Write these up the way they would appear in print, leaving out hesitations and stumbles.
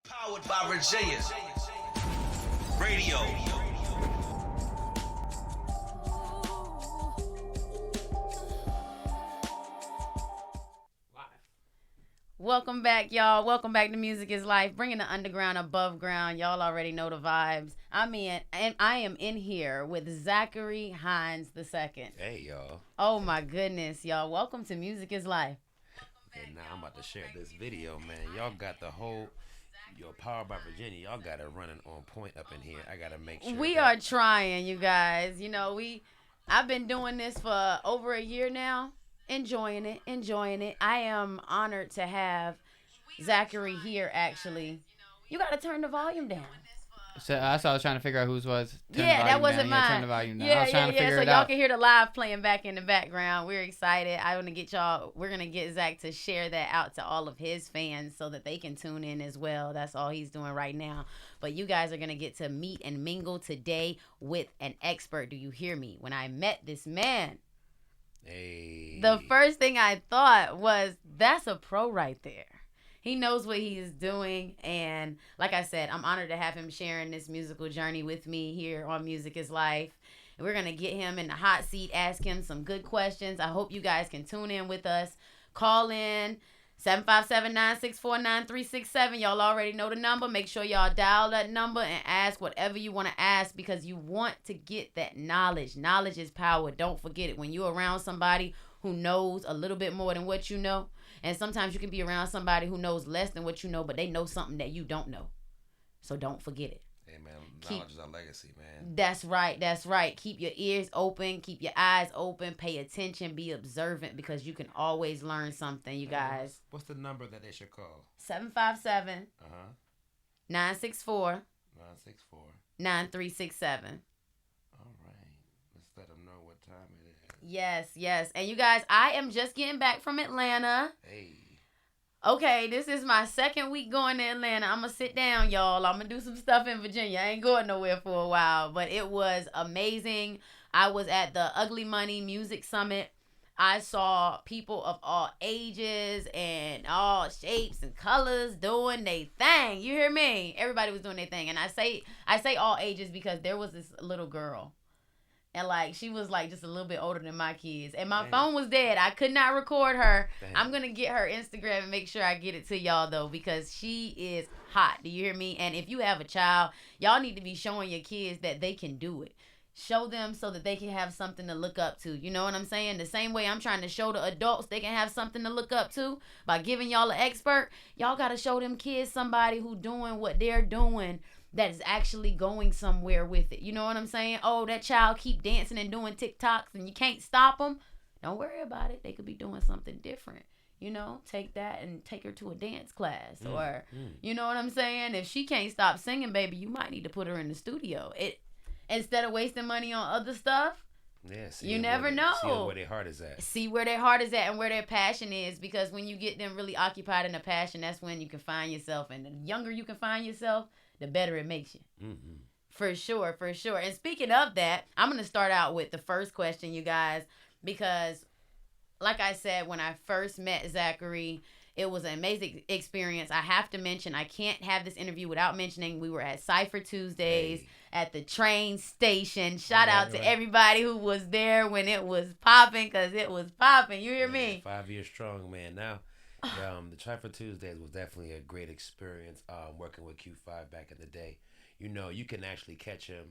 Powered by Virginia Radio. Welcome back, y'all. Welcome back to Music is Life, bringing the underground above ground. Y'all already know the vibes. I am in here with Zachary HINES II. Hey, y'all. Oh my goodness, y'all. Welcome to Music is Life. And now I'm about to share this video, man. Y'all got the whole Powered by Virginia. Y'all got it running on point up in here. I gotta make sure We are trying, you guys. You know, I've been doing this for over a year now. Enjoying it. I am honored to have Zachary here, actually. You got to turn the volume down. So I was trying to figure out whose was. That wasn't mine. Turn the volume down. Yeah, I was trying to figure so it y'all out. can hear the live playing back in the background. We're excited. We're going to get Zach to share that out to all of his fans so that they can tune in as well. That's all he's doing right now. But you guys are going to get to meet and mingle today with an expert. Do you hear me? When I met this man, Hey. the first thing I thought was, that's a pro right there. He knows what he is doing. And like I said, I'm honored to have him sharing this musical journey with me here on Music is Life. And we're going to get him in the hot seat, ask him some good questions. I hope you guys can tune in with us. Call in 757-964-9367. Y'all already know the number. Make sure y'all dial that number and ask whatever you want to ask, because you want to get that knowledge. Knowledge is power. Don't forget it. When you're around somebody who knows a little bit more than what you know, and sometimes you can be around somebody who knows less than what you know, but they know something that you don't know. So don't forget it. Hey, man. Knowledge is our legacy, man. That's right. Keep your ears open. Keep your eyes open. Pay attention. Be observant, because you can always learn something, you guys. What's the number that they should call? 757 964 964. 9367. All right. Let's let them know what time it is. Yes. And you guys, I am just getting back from Atlanta. Hey. Okay, this is my second week going to Atlanta. I'm going to sit down, y'all. I'm going to do some stuff in Virginia. I ain't going nowhere for a while, but it was amazing. I was at the Ugly Money Music Summit. I saw people of all ages and all shapes and colors doing their thing. You hear me? Everybody was doing their thing. And I say all ages because there was this little girl. And, she was, just a little bit older than my kids. And my phone was dead. I could not record her. Damn. I'm going to get her Instagram and make sure I get it to y'all, though, because she is hot. Do you hear me? And if you have a child, y'all need to be showing your kids that they can do it. Show them so that they can have something to look up to. You know what I'm saying? The same way I'm trying to show the adults they can have something to look up to by giving y'all an expert. Y'all got to show them kids somebody who doing what they're doing that is actually going somewhere with it. You know what I'm saying? Oh, that child keep dancing and doing TikToks and you can't stop them. Don't worry about it. They could be doing something different. You know, take that and take her to a dance class. You know what I'm saying? If she can't stop singing, baby, you might need to put her in the studio. Instead of wasting money on other stuff. Yeah, you never know. See where their heart is at. See where their heart is at and where their passion is, because when you get them really occupied in a passion, that's when you can find yourself. And the younger you can find yourself, the better it makes you. Mm-hmm. For sure. And speaking of that, I'm going to start out with the first question, you guys, because like I said, when I first met Zachary, it was an amazing experience. I have to mention, I can't have this interview without mentioning we were at Cypher Tuesdays at the train station. Shout out to everybody who was there when it was popping, because it was popping. You hear me? 5 years strong, man. Now, the Cypher Tuesdays was definitely a great experience working with Q5 back in the day. You know, you can actually catch him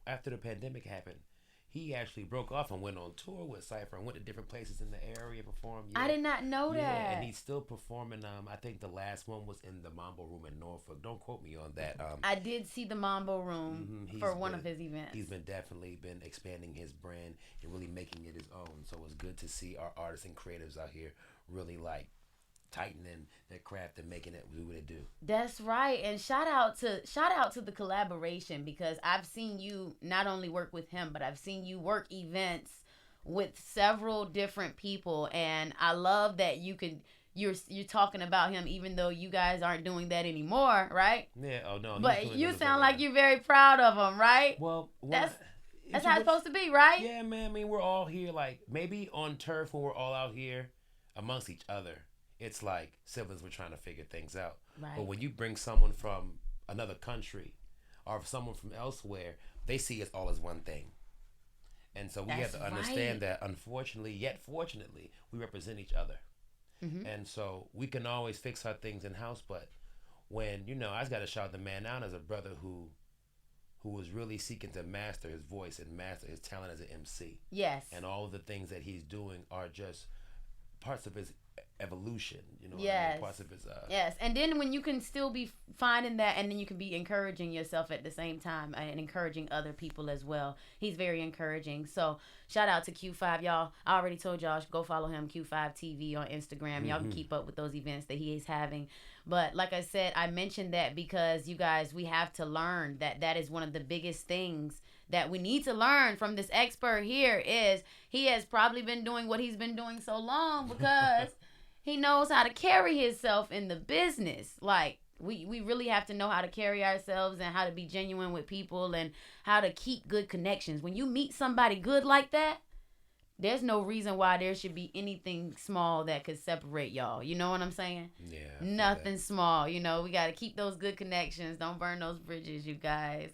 after the pandemic happened. He actually broke off and went on tour with Cypher and went to different places in the area, performed. I did not know that. And he's still performing. I think the last one was in the Mambo Room in Norfolk. Don't quote me on that. I did see the Mambo Room for one of his events. He's definitely been expanding his brand and really making it his own. So it's good to see our artists and creatives out here really tightening their craft and making it do what it do. That's right. And shout out to the collaboration, because I've seen you not only work with him, but I've seen you work events with several different people, and I love that you're talking about him even though you guys aren't doing that anymore, right? Yeah, oh no. But you sound like you're very proud of him, right? Well, that's how it's supposed to be, right? Yeah, man. I mean, we're all here maybe on turf when we're all out here amongst each other. it's like siblings were trying to figure things out. Right. But when you bring someone from another country or someone from elsewhere, they see us all as one thing. And so we have That's to understand right. that, unfortunately, yet fortunately, we represent each other. Mm-hmm. And so we can always fix our things in house. But when, I just got to shout the man out as a brother who was really seeking to master his voice and master his talent as an MC. Yes. And all of the things that he's doing are just parts of his evolution, Yes. parts of his Yes, and then when you can still be finding that, and then you can be encouraging yourself at the same time and encouraging other people as well. He's very encouraging. So shout out to Q5, y'all. I already told y'all, go follow him, Q5 TV on Instagram. Y'all can keep up with those events that he is having. But like I said, I mentioned that because you guys, we have to learn that is one of the biggest things that we need to learn from this expert here is he has probably been doing what he's been doing so long because he knows how to carry himself in the business. Like, we really have to know how to carry ourselves and how to be genuine with people and how to keep good connections. When you meet somebody good like that, there's no reason why there should be anything small that could separate y'all. You know what I'm saying? Yeah. Nothing small. We got to keep those good connections. Don't burn those bridges, you guys.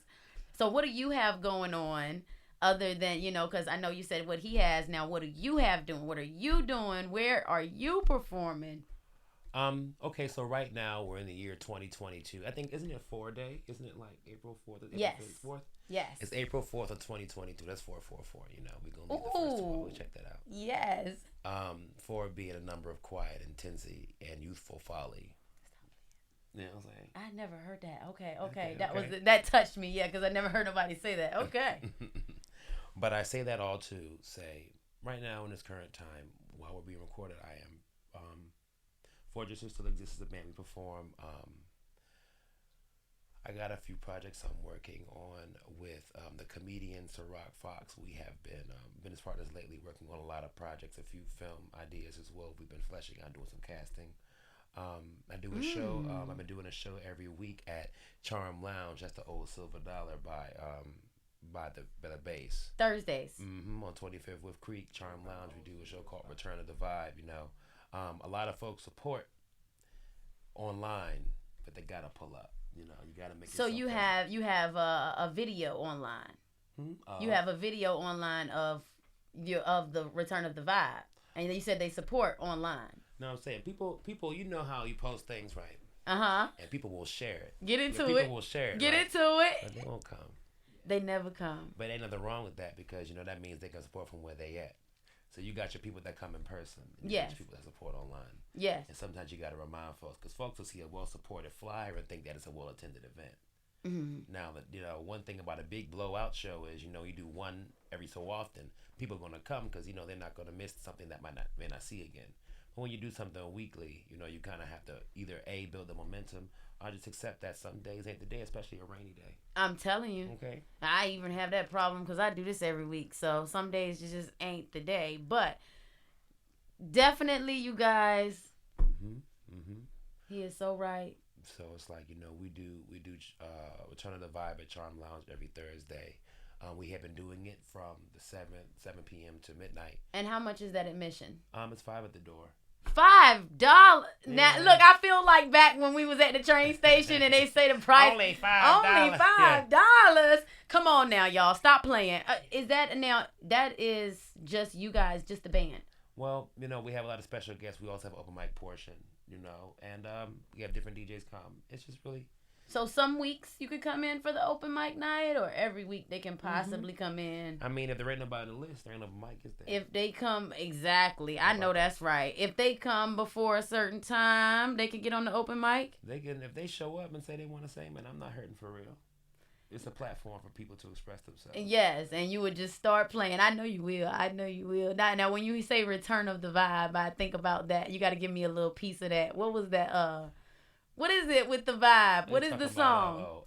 So what do you have going on other than, because I know you said what he has. Now, what do you have doing? What are you doing? Where are you performing? Okay, so right now we're in the year 2022. I think, isn't it 4-day? Isn't it like April 4th? Yes. April 4th? Yes. It's April 4th of 2022. That's 444, We're going to be the first to always check that out. Yes. 4 being a number of quiet intensity and youthful folly. You know what I'm saying? I never heard that. Okay. Okay. That touched me, because I never heard nobody say that. Okay. But I say that all to say, right now in this current time, while we're being recorded, I am Fortress still exists as a band. We perform. I got a few projects I'm working on with the comedian Ciroc Fox. We have been business partners lately, working on a lot of projects, a few film ideas as well. We've been fleshing out, doing some casting. I do a show. I've been doing a show every week at Charm Lounge. That's the old Silver Dollar by the base. Thursdays. On 25th with Creek Charm Lounge. We do a show called Return of the Vibe. A lot of folks support online, but they gotta pull up. You gotta make. So you have a video online. You have a video online of the Return of the Vibe, and you said they support online. No, I'm saying people. You know how you post things, right? And people will share it. Get into it. People will share it. Get right? into it. But they won't come. They never come. But ain't nothing wrong with that because that means they can support from where they at. So you got your people that come in person. And you got your people that support online. Yes. And sometimes you got to remind folks because folks will see a well-supported flyer and think that it's a well-attended event. Mm-hmm. Now, one thing about a big blowout show is, you do one every so often. People are going to come because, they're not going to miss something that may not see again. But when you do something weekly, you kind of have to either A, build the momentum or just accept that some days ain't the day, especially a rainy day. I'm telling you. Okay. I even have that problem because I do this every week. So some days it just ain't the day. But definitely, you guys, he is so right. So it's like, we do Return of the Vibe at Charm Lounge every Thursday. We have been doing it from the 7 p.m. to midnight. And how much is that admission? It's $5 at the door. $5. Yeah. Now, look, I feel like back when we was at the train station and they say the price. Only $5. Only $5. Yeah. Come on now, y'all. Stop playing. Is that now? That is just you guys, just the band. Well, we have a lot of special guests. We also have an open mic portion, and we have different DJs come. It's just really. So some weeks you could come in for the open mic night, or every week they can possibly come in. I mean, if there ain't nobody on the list, there ain't no mic, is there? If they come, exactly. I know that's right. If they come before a certain time, they can get on the open mic. They can, if they show up and say they want to say, man, I'm not hurting for real. It's a platform for people to express themselves. Yes, and you would just start playing. I know you will. Now, when you say Return of the Vibe, I think about that. You got to give me a little piece of that. What was that? What is it with the vibe? What is the song?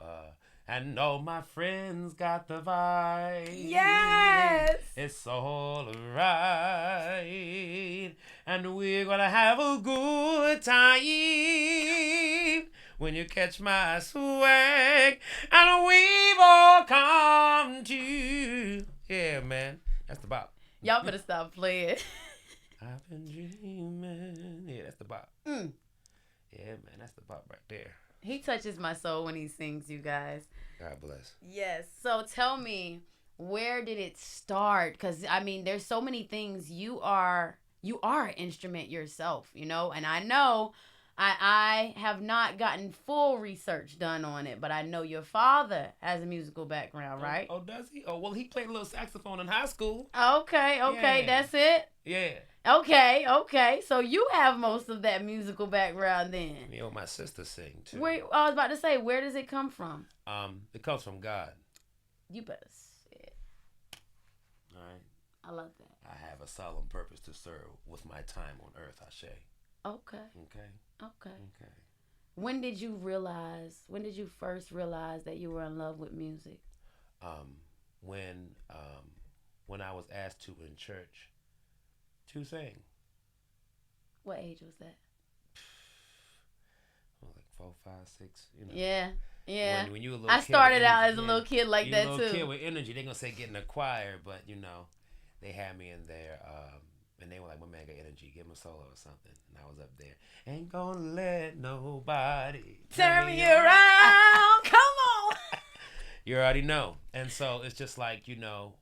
And all my friends got the vibe. Yes. It's all right. And we're going to have a good time when you catch my swag. And we've all come to. Yeah, man. That's the bop. Y'all better stop playing. I've been dreaming. Yeah, that's the bop. Mm. Yeah, man, that's the bop right there. He touches my soul when he sings, you guys. God bless. Yes. So tell me, where did it start? Because I mean, there's so many things. You are an instrument yourself, you know, and I know. I have not gotten full research done on it, but I know your father has a musical background, right? Oh, does he? Oh, well, he played a little saxophone in high school. Okay, Yeah. that's it. Yeah. Okay. So you have most of that musical background then. You know, my sister sing too. Where I was about to say, where does it come from? It comes from God. You better say it. All right. I love that. I have a solemn purpose to serve with my time on earth, Ashe. Okay. Okay. When did you first realize that you were in love with music? When I was asked to in church to sing. What age was that? Like 4, 5, 6, you know. Yeah. When you a little I kid started with out energy, as a little kid like that a too. little kid with energy. They're gonna say get in the choir, but you know, they had me in there, and they were like, "My man got energy. Give him a solo or something." And I was up there. Ain't gonna let nobody turn me around. Come on. You already know. And so it's just like, you know,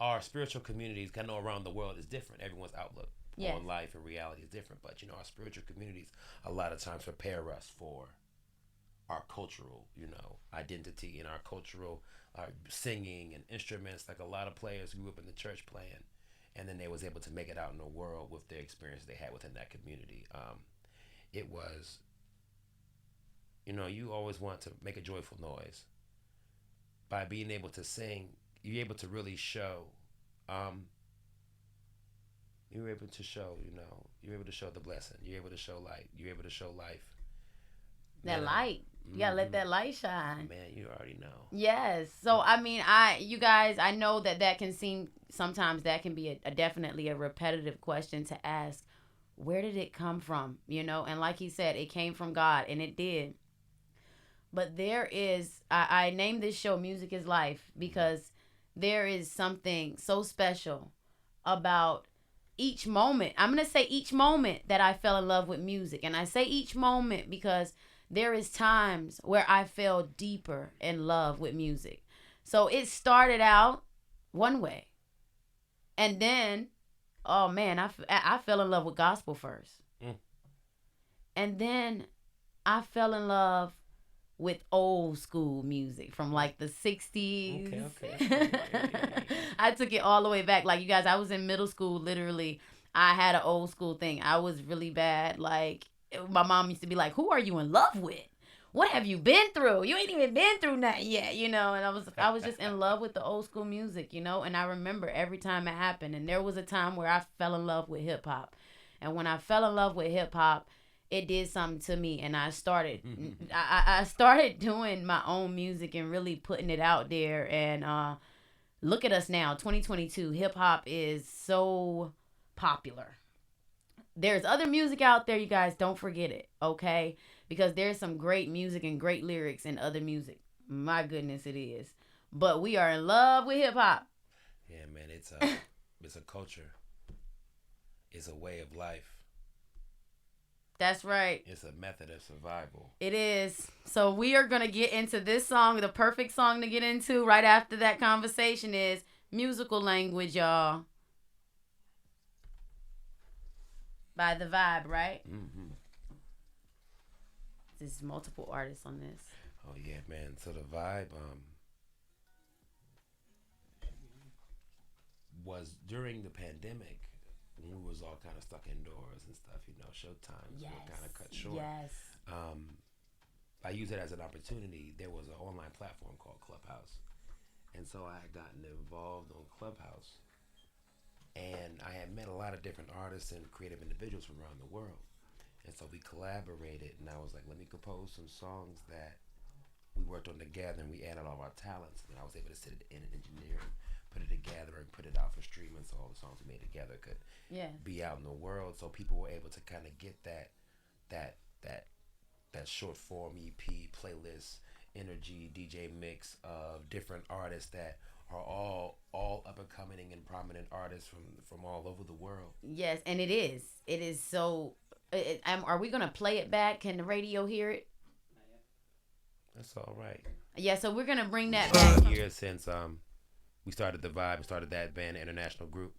our spiritual communities, I know around the world is different. Everyone's outlook on life and reality is different. But, you know, our spiritual communities a lot of times prepare us for our cultural, you know, identity and our cultural singing and instruments. Like a lot of players grew up in the church playing, and then they was able to make it out in the world with their experience they had within that community. It was, you know, you always want to make a joyful noise. By being able to sing, you're able to really show, you're able to show, you know, you're able to show the blessing. You're able to show light. You're able to show life. That light. You gotta let that light shine. Man, you already know. Yes. So, I mean, you guys, I know that can seem, sometimes that can be definitely a repetitive question to ask. Where did it come from? You know, and like he said, it came from God, and it did. But there is, I named this show Music is Life because there is something so special about each moment. I'm going to say each moment that I fell in love with music. And I say each moment because there is times where I fell deeper in love with music. So it started out one way. And then, oh man, I fell in love with gospel first. And then I fell in love with old school music from like the 60s. Okay. I took it all the way back. Like, you guys, I was in middle school, literally. I had an old school thing. I was really bad. Like, my mom used to be like, who are you in love with? What have you been through? You ain't even been through nothing yet, you know? And I was just in love with the old school music, you know? And I remember every time it happened. And there was a time where I fell in love with hip hop. And when I fell in love with hip hop, it did something to me, and I started I started doing my own music and really putting it out there. And look at us now, 2022. Hip hop is so popular. There's other music out there, you guys, don't forget it, okay? Because there's some great music and great lyrics in other music. My goodness, it is. But we are in love with hip hop. Yeah, man, it's a culture. It's a way of life. That's right. It's a method of survival. It is. So we are going to get into this song. The perfect song to get into right after that conversation is Musical Language, y'all. By The Vibe, right? Mm-hmm. There's multiple artists on this. Oh, yeah, man. So The Vibe was during the pandemic. When we was all kind of stuck indoors and stuff, you know, showtimes were kind of cut short. Yes. I used it as an opportunity. There was an online platform called Clubhouse. And so I had gotten involved on Clubhouse. And I had met a lot of different artists and creative individuals from around the world. And so we collaborated, and I was like, let me compose some songs that we worked on together, and we added all of our talents. And I was able to sit in and engineer and put it together and put it out for streaming, so all the songs we made together could be out in the world, so people were able to kind of get that short form EP playlist energy DJ mix of different artists that are all up and coming and prominent artists from all over the world. Yes, and it is. It is so. Are we gonna play it back? Can the radio hear it? That's all right. Yeah, so we're gonna bring that back. Years since we started the Vibe, started that band, International Group.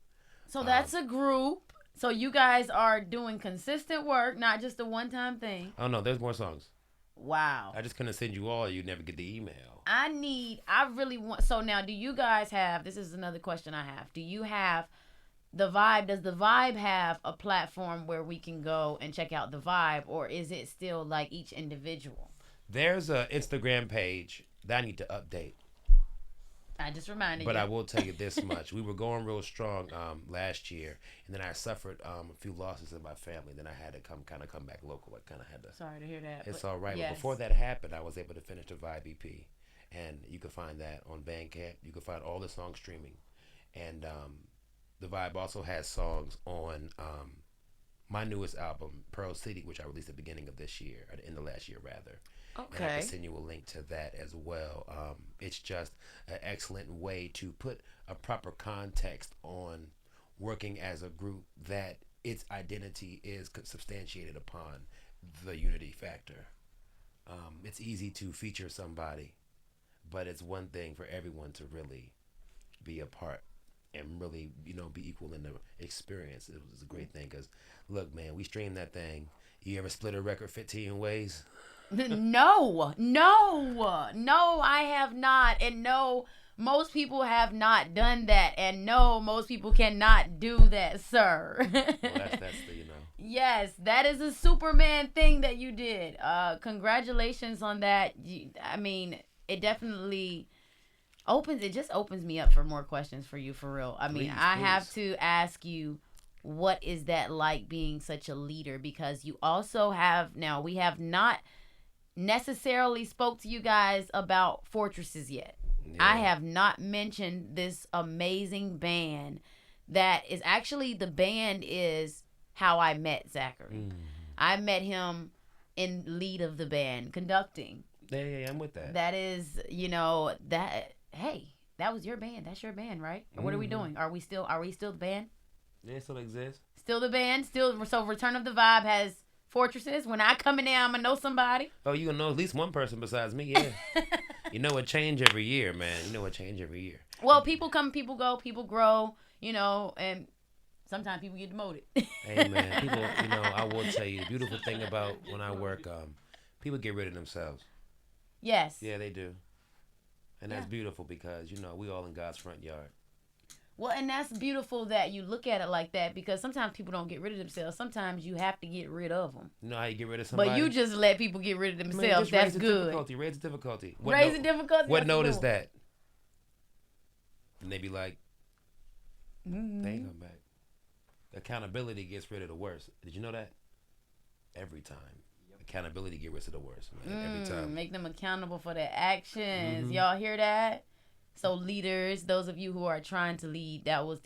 So that's a group. So you guys are doing consistent work, not just a one-time thing. Oh no, there's more songs. Wow. I just couldn't send you all. You'd never get the email. I really want. So now, do you guys have? This is another question I have. Do you have the Vibe? Does the Vibe have a platform where we can go and check out the Vibe, or is it still like each individual? There's a Instagram page that I need to update. I just reminded you. But I will tell you this much. We were going real strong last year, and then I suffered a few losses in my family. Then I had to come back local. I kind of had to. Sorry to hear that. It's all right. Yes. But before that happened, I was able to finish the Vibe EP. And you can find that on Bandcamp. You can find all the songs streaming. And the Vibe also has songs on my newest album, Pearl City, which I released at the beginning of this year, or in the last year, rather. Okay. And I can send you a link to that as well. It's just an excellent way to put a proper context on working as a group that its identity is substantiated upon the unity factor. It's easy to feature somebody, but it's one thing for everyone to really be a part and really, be equal in the experience. It was a great thing because, look, man, we streamed that thing. You ever split a record 15 ways? No, I have not. And no, most people have not done that. And no, most people cannot do that, sir. Well, that's the. Yes, that is a Superman thing that you did. Congratulations on that. I mean, it definitely opens me up for more questions for you, for real. I mean, I have to ask you, what is that like being such a leader? Because you also have, now we have not necessarily spoke to you guys about Fortresses yet. Yeah. I have not mentioned this amazing band that is actually, the band is how I met Zachary. I met him in lead of the band, conducting. Yeah, I'm with that. That is, that was your band. That's your band, right? Or what are we doing? Are we still the band? Yeah, it still exists. Still the band? So Return of the Vibe has Fortresses. When I come in there, I'm going to know somebody. Oh, you going to know at least one person besides me, yeah. It change every year, man. It change every year. Well, people come, people go, people grow, and sometimes people get demoted. Hey, man, people, I will tell you, the beautiful thing about when I work, people get rid of themselves. Yes. Yeah, they do. And that's beautiful because, we all in God's front yard. Well, and that's beautiful that you look at it like that, because sometimes people don't get rid of themselves. Sometimes you have to get rid of them. You know how you get rid of somebody? But you just let people get rid of themselves. That's good. Raise the difficulty. Raise the difficulty. What note is that? And they be like, they ain't come back. Accountability gets rid of the worst. Did you know that? Every time. Accountability get rid of the worst, man. Every time. Make them accountable for their actions. Y'all hear that? So leaders, those of you who are trying to lead, that was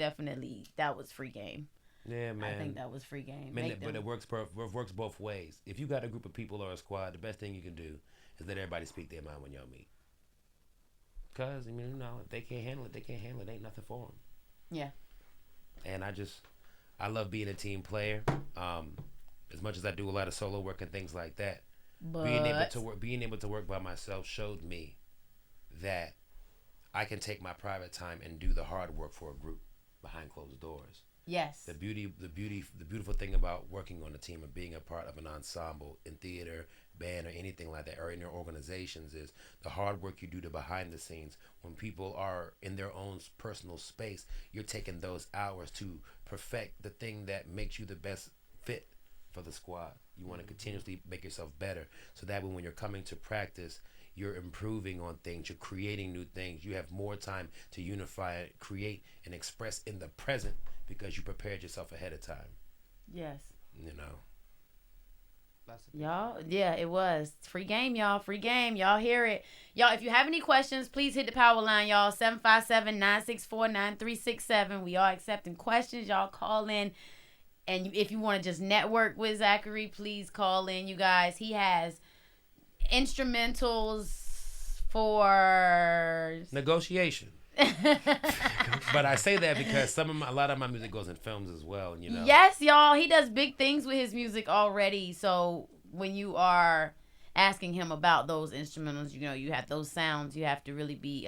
free game. Yeah, man. I think that was free game. Man, but it works both ways. If you got a group of people or a squad, the best thing you can do is let everybody speak their mind when y'all meet. Because, if they can't handle it, they can't handle it. Ain't nothing for them. Yeah. And I love being a team player. As much as I do a lot of solo work and things like that, being able to work by myself showed me that I can take my private time and do the hard work for a group behind closed doors. Yes. The beautiful thing about working on a team or being a part of an ensemble in theater, band, or anything like that, or in their organizations, is the hard work you do to behind the scenes. When people are in their own personal space, you're taking those hours to perfect the thing that makes you the best fit for the squad. You want to continuously make yourself better, so that when you're coming to practice, you're improving on things, you're creating new things, you have more time to unify, create, and express in the present because you prepared yourself ahead of time. Yes. Y'all, yeah, it was. Free game, y'all. Free game. Y'all hear it. Y'all, if you have any questions, please hit the power line, y'all. 757-964-9367. We are accepting questions. Y'all call in. And if you want to just network with Zachary, please call in, you guys. He has instrumentals for negotiation. But I say that because a lot of my music goes in films as well, you know. Yes, y'all. He does big things with his music already. So when you are asking him about those instrumentals, you know, you have those sounds. You have to really be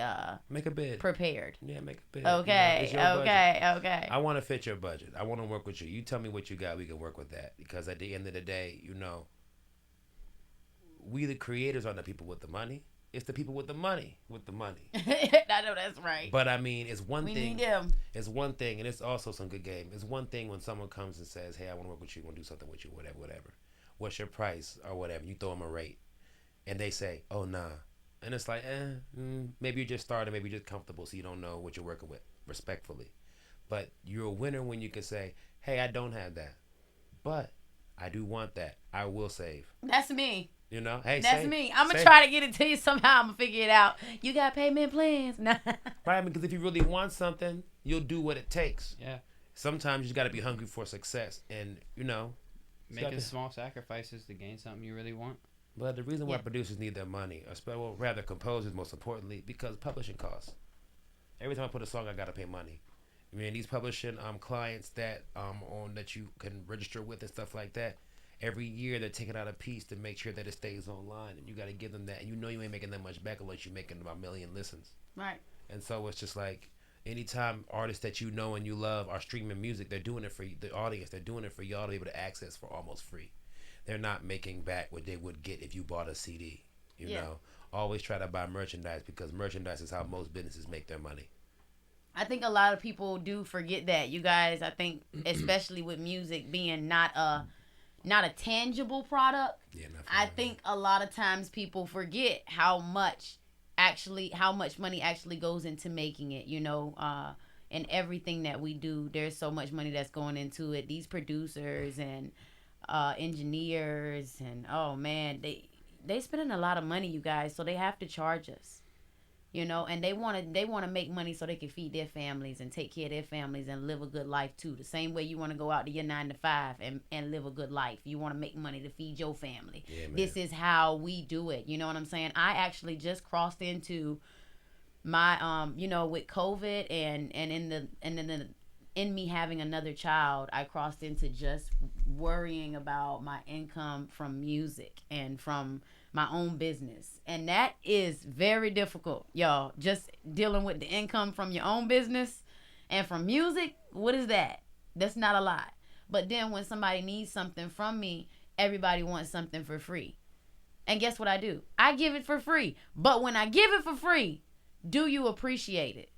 make a bid. Prepared. Yeah, make a bid. Okay, you know, okay. I want to fit your budget. I want to work with you. You tell me what you got. We can work with that. Because at the end of the day, you know, we the creators aren't the people with the money. It's the people with the money. I know that's right. But I mean, it's one we thing. need them. It's one thing, and it's also some good game. It's one thing when someone comes and says, "Hey, I want to work with you. I want to do something with you. Whatever. What's your price or whatever?" You throw them a rate, and they say, "Oh, nah," and it's like, maybe you're just starting, maybe you're just comfortable, so you don't know what you're working with. Respectfully, but you're a winner when you can say, "Hey, I don't have that, but I do want that. I will save." That's me. You know, hey, that's me. I'm gonna try to get it to you somehow. I'm gonna figure it out. You got payment plans, nah. Right? Because if you really want something, you'll do what it takes. Yeah. Sometimes you just got to be hungry for success, and you know, making small sacrifices to gain something you really want. But the reason why producers need their money, or rather composers, most importantly, because publishing costs. Every time I put a song, I gotta pay money. I mean, these publishing clients that that you can register with and stuff like that. Every year they're taking out a piece to make sure that it stays online, and you got to give them that. And you know you ain't making that much back unless you're making about 1 million listens. Right. And so it's just like anytime artists that you know and you love are streaming music, they're doing it for the audience. They're doing it for y'all to be able to access for almost free. They're not making back what they would get if you bought a CD. You know, always try to buy merchandise because merchandise is how most businesses make their money. I think a lot of people do forget that, you guys. I think especially with music being not a tangible product. Yeah, I think a lot of times people forget how much money actually goes into making it, you know, and everything that we do. There's so much money that's going into it. These producers and engineers and oh man, they spending a lot of money, you guys, so they have to charge us. You know, and they want to make money so they can feed their families and take care of their families and live a good life too. The same way you want to go out to your 9 to 5 and live a good life. You want to make money to feed your family. Yeah, this is how we do it. You know what I'm saying? I actually just crossed into my you know, with COVID and in me having another child, I crossed into just worrying about my income from music and from my own business, and that is very difficult, y'all. Just dealing with the income from your own business and from music, what is that? That's not a lot. But then when somebody needs something from me, everybody wants something for free. And guess what I do? I give it for free. But when I give it for free, do you appreciate it?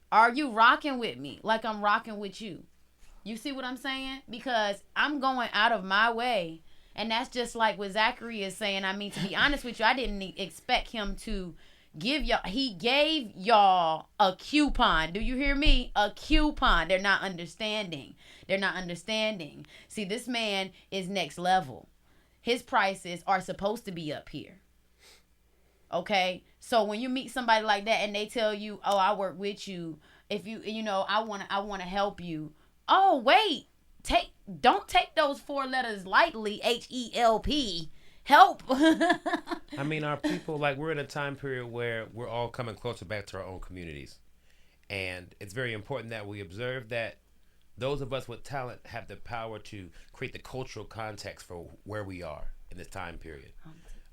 Are you rocking with me like I'm rocking with you? You see what I'm saying? Because I'm going out of my way. And that's just like what Zachary is saying. I mean, to be honest with you, I didn't expect him to give y'all. He gave y'all a coupon. Do you hear me? A coupon. They're not understanding. See, this man is next level. His prices are supposed to be up here. Okay? So when you meet somebody like that and they tell you, oh, I work with you. If you know, I want to help you. Oh, wait. Don't take those 4 letters lightly. HELP. Help. I mean, our people, like, we're in a time period where we're all coming closer back to our own communities, and it's very important that we observe that those of us with talent have the power to create the cultural context for where we are in this time period.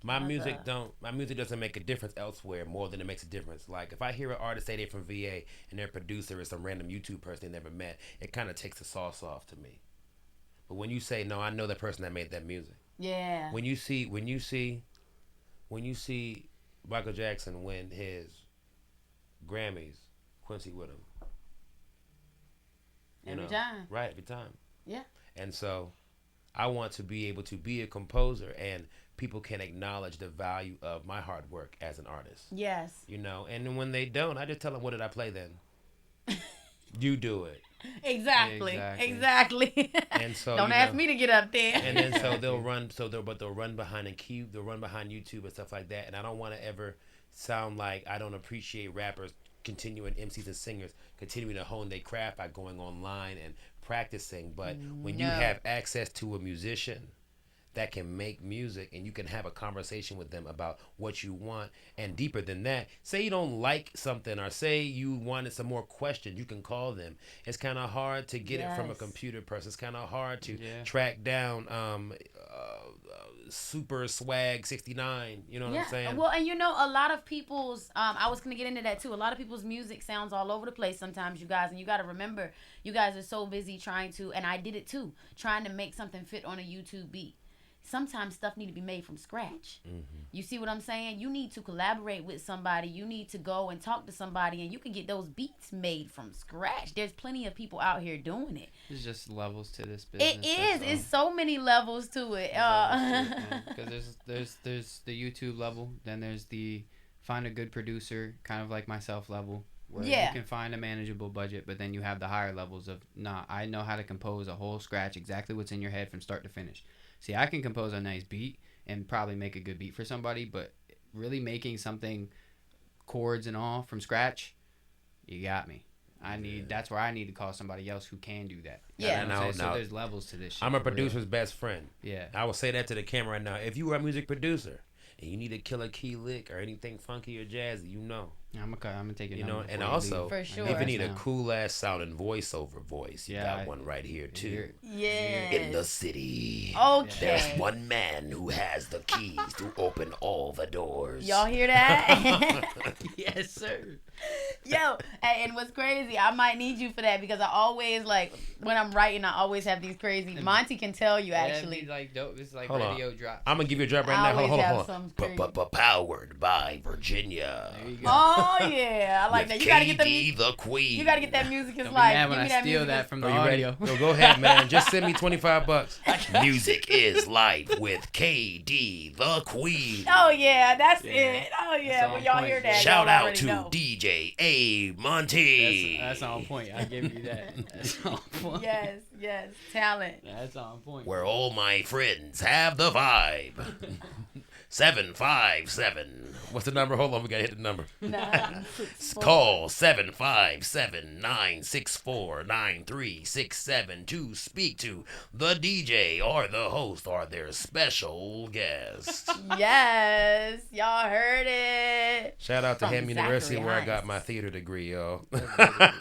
My music doesn't make a difference elsewhere more than it makes a difference. Like, if I hear an artist say they're from VA and their producer is some random YouTube person they never met, it kind of takes the sauce off to me. But when you say, no, I know the person that made that music. Yeah. When you see Michael Jackson win his Grammys, Quincy with him. Every time. Right, every time. Yeah. And so I want to be able to be a composer and people can acknowledge the value of my hard work as an artist. Yes. You know, and when they don't, I just tell them, what did I play then? You do it. Exactly. And so don't ask me to get up there. And then so they'll run behind they'll run behind YouTube and stuff like that. And I don't want to ever sound like I don't appreciate rappers continuing, MCs and singers continuing to hone their craft by going online and practicing. But when you have access to a musician that can make music, and you can have a conversation with them about what you want. And deeper than that, say you don't like something, or say you wanted some more questions, you can call them. It's kind of hard to get it from a computer person. It's kind of hard to track down Super Swag 69. You know what I'm saying? Well, and you know, a lot of people's I was gonna get into that too. A lot of people's music sounds all over the place sometimes, you guys, and you got to remember, you guys are so busy trying to, and I did it too, trying to make something fit on a YouTube beat. Sometimes stuff need to be made from scratch. You see what I'm saying? You need to collaborate with somebody. You need to go and talk to somebody, and you can get those beats made from scratch. There's plenty of people out here doing it. There's just levels to this business. It is. It's so many levels to it. Because there's the YouTube level, then there's the find a good producer, kind of like myself level, where you can find a manageable budget, but then you have the higher levels of, I know how to compose a whole scratch, exactly what's in your head from start to finish. See, I can compose a nice beat and probably make a good beat for somebody, but really making something, chords and all, from scratch, you got me. That's where I need to call somebody else who can do that. Yeah. So there's levels to this shit. I'm a producer's best friend. Yeah. I will say that to the camera right now. If you were a music producer and you need a killer key lick or anything funky or jazzy, I'm gonna take it. And also, for sure. if you need a cool ass sounding voiceover voice, you got one right here too. Yeah. In the city. Okay. There's one man who has the keys to open all the doors. Y'all hear that? Yes, sir. Yo, and what's crazy, I might need you for that, because I always, like, when I'm writing, I always have these crazy, Monty can tell you, actually. Yeah, like dope. It's like hold radio on. drop. I'm gonna give you a drop right now. Hold on. Powered by Virginia. There you go. Oh yeah, I like that. You gotta get the Queen. You gotta get that Music is Don't Life. be mad when Give me I that steal music that from the Are you audio. ready? Go ahead, man. Just send me $25. Music is Life with KD the Queen. Oh yeah, that's it. Oh yeah, when y'all hear that, shout y'all out already to know. DJ A Monty. That's on point. I give you that. That's on point. Yes, talent. That's on point. Where all my friends have the vibe. 757. What's the number? Hold on, we gotta hit the number. Call 757-964-9367 to speak to the DJ or the host or their special guest. Yes, y'all heard it. Shout out to From Ham University, Zachary where I Hines. got my theater degree, y'all. Yes.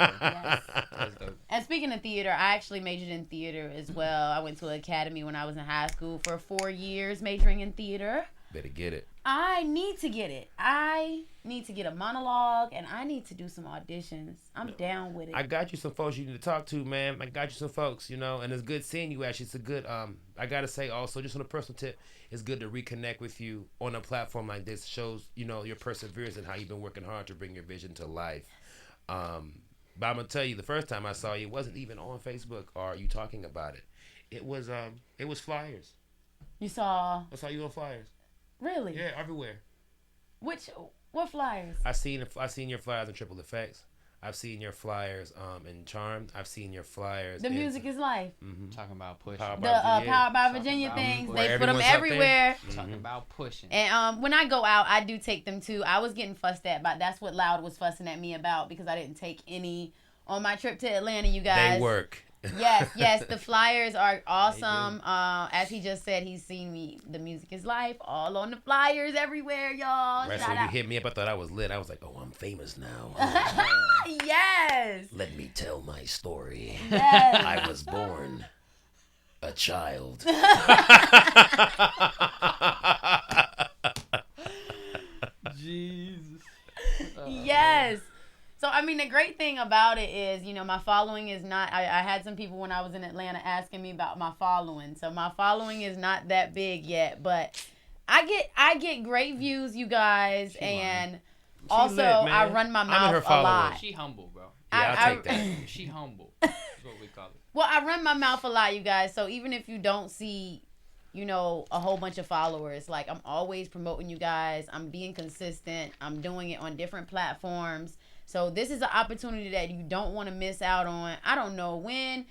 And speaking of theater, I actually majored in theater as well. I went to an academy when I was in high school for 4 years, majoring in theater. Better get it. I need to get it. I need to get a monologue, and I need to do some auditions. I'm down with it. I got you some folks you need to talk to, man. I got you some folks, and it's good seeing you. Actually, it's a good. I gotta say also, just on a personal tip, it's good to reconnect with you on a platform like this. Shows your perseverance and how you've been working hard to bring your vision to life. But I'm gonna tell you, the first time I saw you, it wasn't even on Facebook or you talking about it. It was flyers. You saw? I saw you on flyers. Really? Yeah, everywhere. What flyers? I seen your flyers in Triple Effects. I've seen your flyers in Charmed. I've seen your flyers. The Music is Life. Mm-hmm. Talking about pushing. Powered The by Virginia. Powered by Virginia things. They put them everyone's up everywhere. Talking about pushing. And when I go out, I do take them too. I was getting fussed at, but that's what Loud was fussing at me about, because I didn't take any on my trip to Atlanta, you guys. They work. Yes, the flyers are awesome. As he just said, he's seen me. The Music is Life, all on the flyers everywhere, y'all. Right, Shout so you out. hit me up, I thought I was lit. I was like, oh, I'm famous now. Yes. Let me tell my story. Yes. I was born a child. Jesus. Yes. So, I mean, the great thing about it is, my following is not, I had some people when I was in Atlanta asking me about my following. So, my following is not that big yet, but I get great views, you guys, and also lit, man. I run my I'm in mouth her a following. lot. She humble, bro. Yeah, I'll take that. She humble. That's what we call it. Well, I run my mouth a lot, you guys. So even if you don't see, a whole bunch of followers, like, I'm always promoting you guys. I'm being consistent. I'm doing it on different platforms. So this is an opportunity that you don't want to miss out on. I don't know when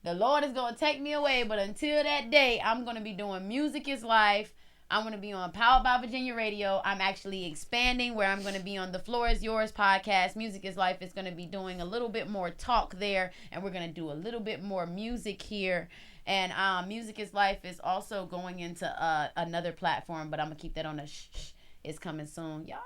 the Lord is going to take me away, but until that day, I'm going to be doing Music is Life. I'm going to be on Powered by Virginia Radio. I'm actually expanding where I'm going to be on the Floor is Yours podcast. Music is Life is going to be doing a little bit more talk there, and we're going to do a little bit more music here. And Music is Life is also going into another platform, but I'm gonna keep that on the shh. It's coming soon, y'all.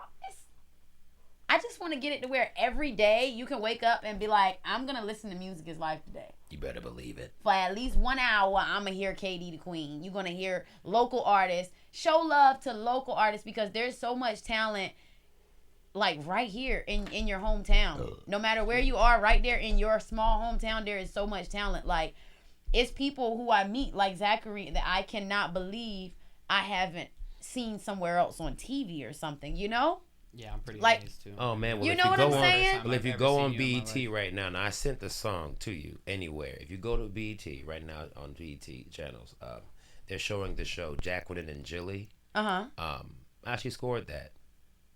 I just want to get it to where every day you can wake up and be like, I'm gonna listen to Music is Life today. You better believe it. For at least 1 hour, I'm gonna hear KD the Queen. You're gonna hear local artists. Show love to local artists because there's so much talent, like right here in your hometown. No matter where you are, right there in your small hometown, there is so much talent. Like, it's people who I meet, like Zachary, that I cannot believe I haven't seen somewhere else on TV or something, you know? Yeah, I'm pretty like, amazed too. Oh man, well, you if know you what go I'm on, saying? well, if you go on BET right now, I sent the song to you anywhere. If you go to BET right now on BET channels, they're showing the show Jacqueline and Jilly. I actually scored that.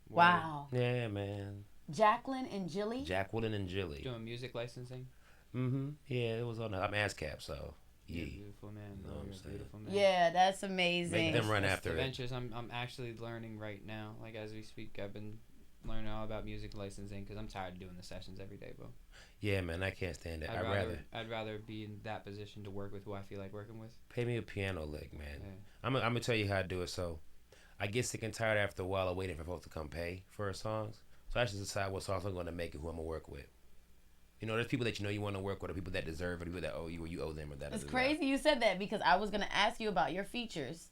Wow. Yeah, man. Jacqueline and Jilly. Jacqueline and Jilly. Doing music licensing. Yeah, it was on. I'm ASCAP, so yeah. Beautiful man. Know what I'm saying? Beautiful man. Yeah, that's amazing. Make them run That's after the it. ventures I'm actually learning right now. Like as we speak, I've been learning all about music licensing because I'm tired of doing the sessions every day, bro. Yeah, man, I can't stand it. I'd rather be in that position to work with who I feel like working with. Pay me a piano lick, man. Yeah. I'm gonna tell you how to do it. So, I get sick and tired after a while of waiting for folks to come pay for songs. So I just decide what songs I'm gonna make and who I'm gonna work with. You know, there's people that you want to work with, or people that deserve, or people that owe you, or you owe them, or that. It's crazy you said that because I was gonna ask you about your features,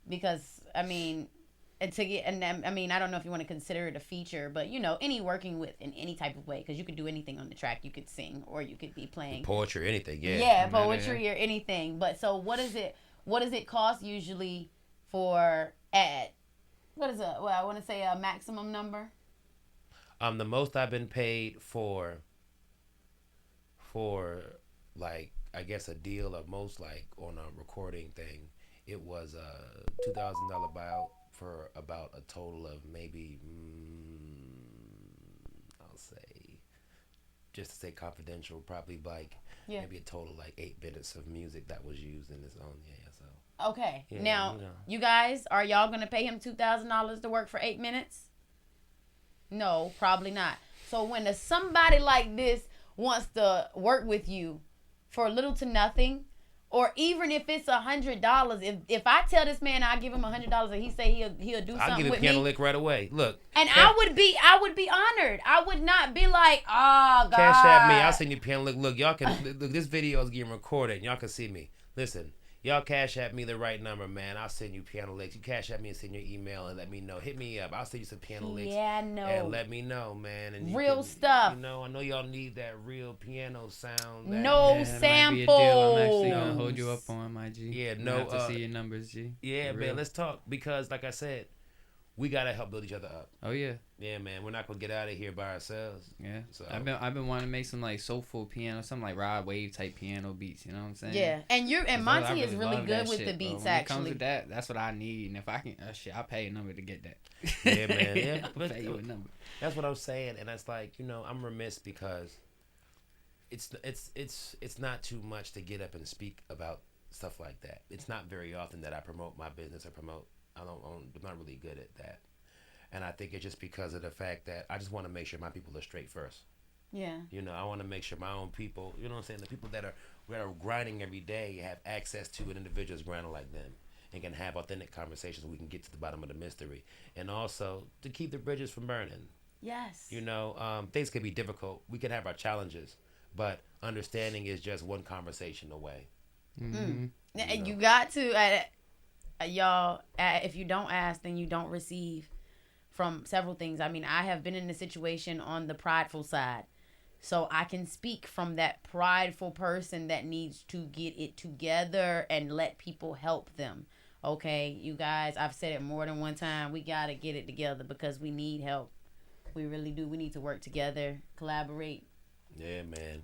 because I mean, I don't know if you want to consider it a feature, but you know, any working with in any type of way, because you could do anything on the track. You could sing, or you could be playing poetry, anything. Yeah. Yeah, poetry or anything. But so, what does it cost usually for what is I want to say a maximum number. The most I've been paid for like, I guess a deal of most, like on a recording thing, it was a $2,000 buyout for about a total of maybe I'll say, just to say confidential, probably like maybe a total like 8 minutes of music that was used in his own. So okay, yeah, now you guys, are y'all gonna pay him $2,000 to work for 8 minutes? No, probably not. So when somebody like this wants to work with you for little to nothing, or even if it's $100, if I tell this man I'll give him $100 and he say he'll do something with me, I'll give a piano lick right away. Look, and I would be honored. I would not be like, oh God. Cash at me. I'll send you a piano lick. Look, y'all can look. This video is getting recorded. Y'all can see me. Listen. Y'all cash at me the right number, man. I'll send you piano licks. You cash at me and send your email and let me know. Hit me up. I'll send you some piano licks. Yeah, no. And let me know, man. And real stuff. You know, I know y'all need that real piano sound. No sample. I'm actually gonna hold you up on my G. Yeah, I'm no. have to see your numbers, G. Yeah, man. Let's talk because, like I said, we gotta help build each other up. Oh yeah. Yeah, man. We're not gonna get out of here by ourselves. Yeah. So I've been wanting to make some like soulful piano, some like Rod Wave type piano beats. You know what I'm saying? Yeah, and Monty is really good with the beats. When it actually, comes to that, that's what I need. And if I can, I'll pay a number to get that. Yeah, man. Yeah, I'll pay you a number. That's what I'm saying, and that's like, you know, I'm remiss because it's not too much to get up and speak about stuff like that. It's not very often that I promote my business or I'm not really good at that. And I think it's just because of the fact that I just want to make sure my people are straight first. Yeah. You know, I want to make sure my own people, you know what I'm saying, the people that are grinding every day have access to an individual's grinding like them and can have authentic conversations. We can get to the bottom of the mystery. And also to keep the bridges from burning. Yes. You know, things can be difficult. We can have our challenges, but understanding is just one conversation away. Mm-hmm. And you got to, y'all, if you don't ask, then you don't receive. From several things. I mean, I have been in a situation on the prideful side. So I can speak from that prideful person that needs to get it together and let people help them. Okay, you guys, I've said it more than one time. We got to get it together because we need help. We really do. We need to work together, collaborate. Yeah, man.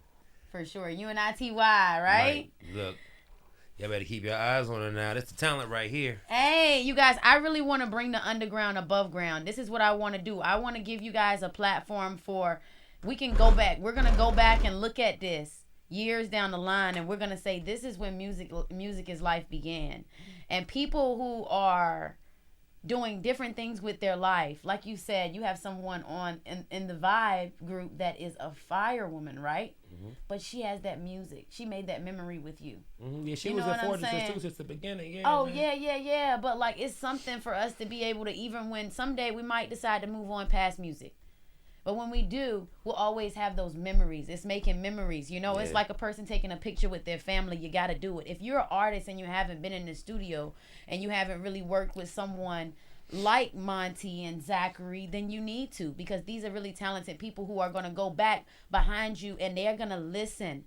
For sure. You and ITY, right? Look. Y'all better keep your eyes on her now. That's the talent right here. Hey, you guys, I really want to bring the underground above ground. This is what I want to do. I want to give you guys a platform for, we can go back. We're going to go back and look at this years down the line, and we're going to say this is when music is life began. And people who are doing different things with their life, like you said, you have someone in the Vibe group that is a firewoman, right? Mm-hmm. but she has that music. She made that memory with you. Yeah, she You was know a what I'm Fortress saying? since the beginning. Yeah, Oh, man. yeah. But, like, it's something for us to be able to, even when someday we might decide to move on past music. But when we do, we'll always have those memories. It's making memories. You know, it's like a person taking a picture with their family. You got to do it. If you're an artist and you haven't been in the studio and you haven't really worked with someone like Monty and Zachary, then you need to, because these are really talented people who are going to go back behind you and they're going to listen